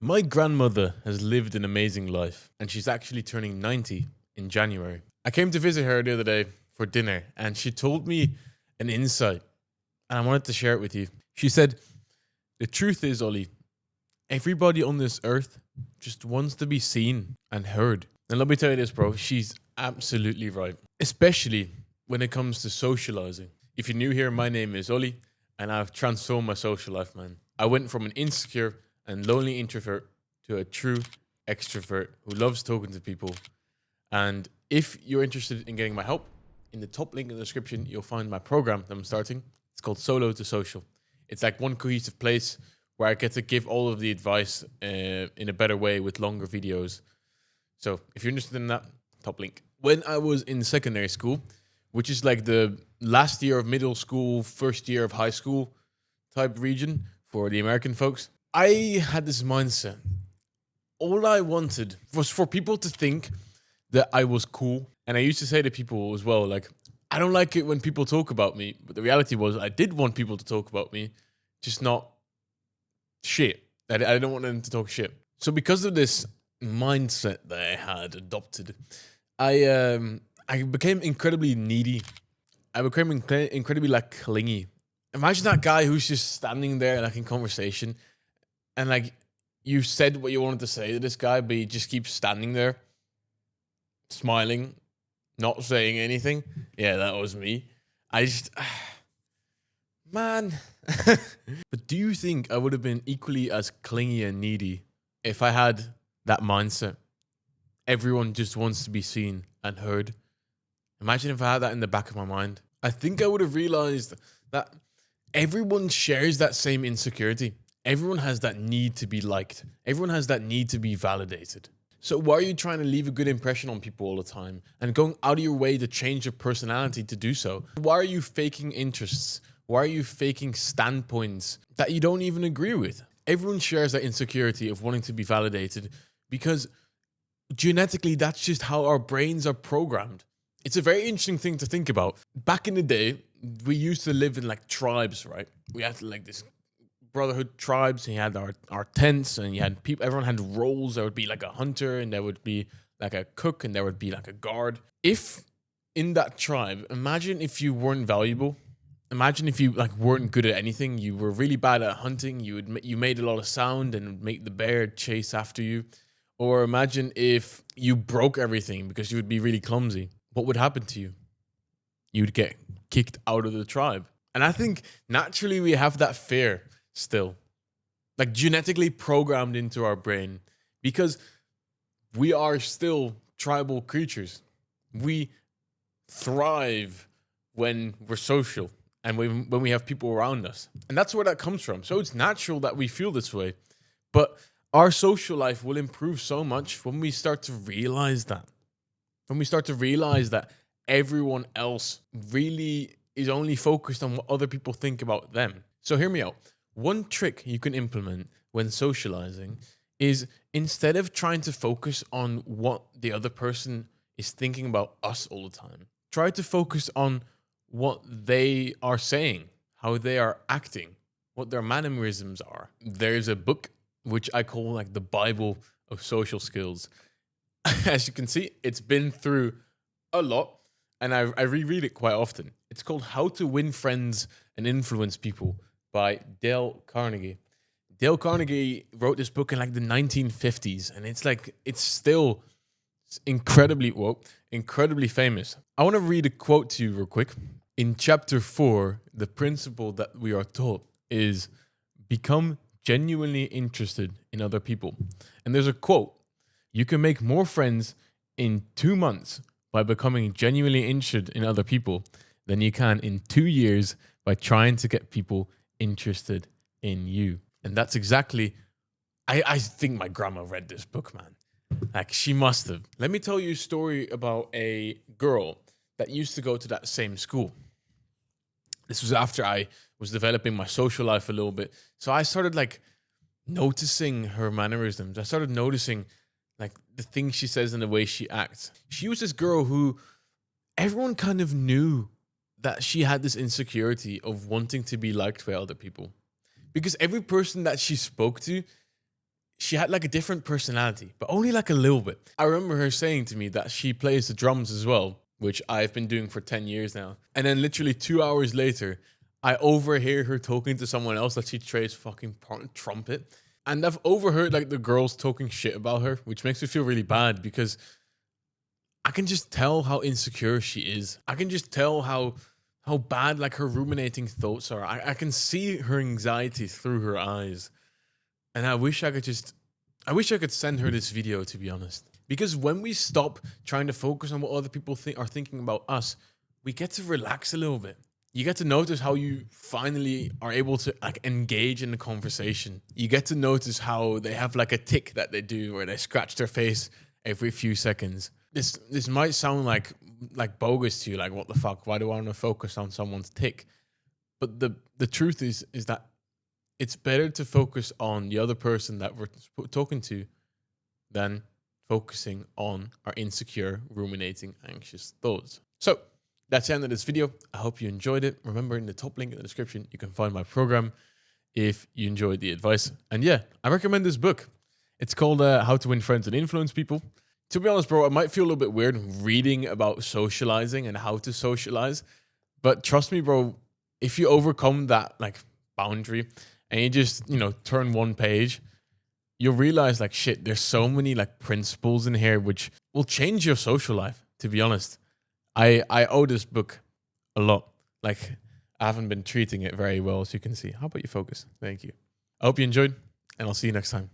My grandmother has lived an amazing life, and she's actually turning 90 in January. I came to visit her the other day for dinner, and she told me an insight, and I wanted to share it with you. She said, "The truth is, Ollie, everybody on this earth just wants to be seen and heard." And let me tell you this, bro, she's absolutely right, especially when it comes to socializing. If you're new here, my name is Ollie, and I've transformed my social life, man. I went from an insecure and lonely introvert to a true extrovert who loves talking to people. And if you're interested in getting my help, in the top link in the description, you'll find my program that I'm starting. It's called Solo to Social. It's like one cohesive place where I get to give all of the advice in a better way with longer videos. So if you're interested in that, top link. When I was in secondary school, which is like the last year of middle school, first year of high school type region for the American folks, I had this mindset. All I wanted was for people to think that I was cool. And I used to say to people as well, like, I don't like it when people talk about me. But the reality was I did want people to talk about me, just not shit. I don't want them to talk shit. So because of this mindset that I had adopted, I became incredibly needy. I became incredibly like clingy. Imagine that guy who's just standing there like in conversation, and like you said what you wanted to say to this guy, but he just keeps standing there, smiling, not saying anything. Yeah, that was me. I just, man. But do you think I would have been equally as clingy and needy if I had that mindset? Everyone just wants to be seen and heard. Imagine if I had that in the back of my mind. I think I would have realized that everyone shares that same insecurity. Everyone has that need to be liked. Everyone has that need to be validated. So why are you trying to leave a good impression on people all the time and going out of your way to change your personality to do so? Why are you faking interests? Why are you faking standpoints that you don't even agree with? Everyone shares that insecurity of wanting to be validated because genetically, that's just how our brains are programmed. It's a very interesting thing to think about. Back in the day, we used to live in like tribes, right? We had like this brotherhood tribes, and you had our tents, and you had people, everyone had roles. There would be like a hunter, and there would be like a cook, and there would be like a guard. If in that tribe, imagine if you weren't valuable. Imagine if you like weren't good at anything. You were really bad at hunting. You made a lot of sound and would make the bear chase after you. Or imagine if you broke everything because you would be really clumsy. What would happen to you? You'd get kicked out of the tribe. And I think naturally we have that fear still, like genetically programmed into our brain, because we are still tribal creatures. We thrive when we're social and when we have people around us. And that's where that comes from. So it's natural that we feel this way. But our social life will improve so much when we start to realize that. When we start to realize that everyone else really is only focused on what other people think about them. So hear me out. One trick you can implement when socializing is, instead of trying to focus on what the other person is thinking about us all the time, try to focus on what they are saying, how they are acting, what their mannerisms are. There's a book which I call like the Bible of social skills. As you can see, it's been through a lot, and I reread it quite often. It's called How to Win Friends and Influence People by Dale Carnegie. Dale Carnegie wrote this book in like the 1950s, and it's still incredibly famous. I want to read a quote to you real quick. In chapter 4, the principle that we are taught is become genuinely interested in other people. And there's a quote: you can make more friends in 2 months by becoming genuinely interested in other people than you can in 2 years by trying to get people interested in you. And that's exactly, I think my grandma read this book, man. Like, she must have. Let me tell you a story about a girl that used to go to that same school. This was after I was developing my social life a little bit. So I started like noticing her mannerisms. I started noticing like the things she says and the way she acts. She was this girl who everyone kind of knew that she had this insecurity of wanting to be liked by other people. Because every person that she spoke to, she had like a different personality, but only like a little bit. I remember her saying to me that she plays the drums as well, which I've been doing for 10 years now. And then literally 2 hours later, I overhear her talking to someone else that she plays fucking trumpet. And I've overheard like the girls talking shit about her, which makes me feel really bad because I can just tell how insecure she is. I can just tell how bad like her ruminating thoughts are. I can see her anxiety through her eyes. And I wish I could send her this video, to be honest. Because when we stop trying to focus on what other people are thinking about us, we get to relax a little bit. You get to notice how you finally are able to like engage in the conversation. You get to notice how they have like a tick that they do where they scratch their face every few seconds. This might sound like bogus to you, like what the fuck? Why do I want to focus on someone's tick? But the truth is that it's better to focus on the other person that we're talking to than focusing on our insecure, ruminating, anxious thoughts. So that's the end of this video. I hope you enjoyed it. Remember, in the top link in the description, you can find my program if you enjoyed the advice. And yeah, I recommend this book. It's called How to Win Friends and Influence People. To be honest, bro, it might feel a little bit weird reading about socializing and how to socialize. But trust me, bro, if you overcome that like boundary and you just, turn one page, you'll realize like, shit, there's so many like principles in here which will change your social life, to be honest. I owe this book a lot. Like, I haven't been treating it very well, as you can see. How about you focus? Thank you. I hope you enjoyed, and I'll see you next time.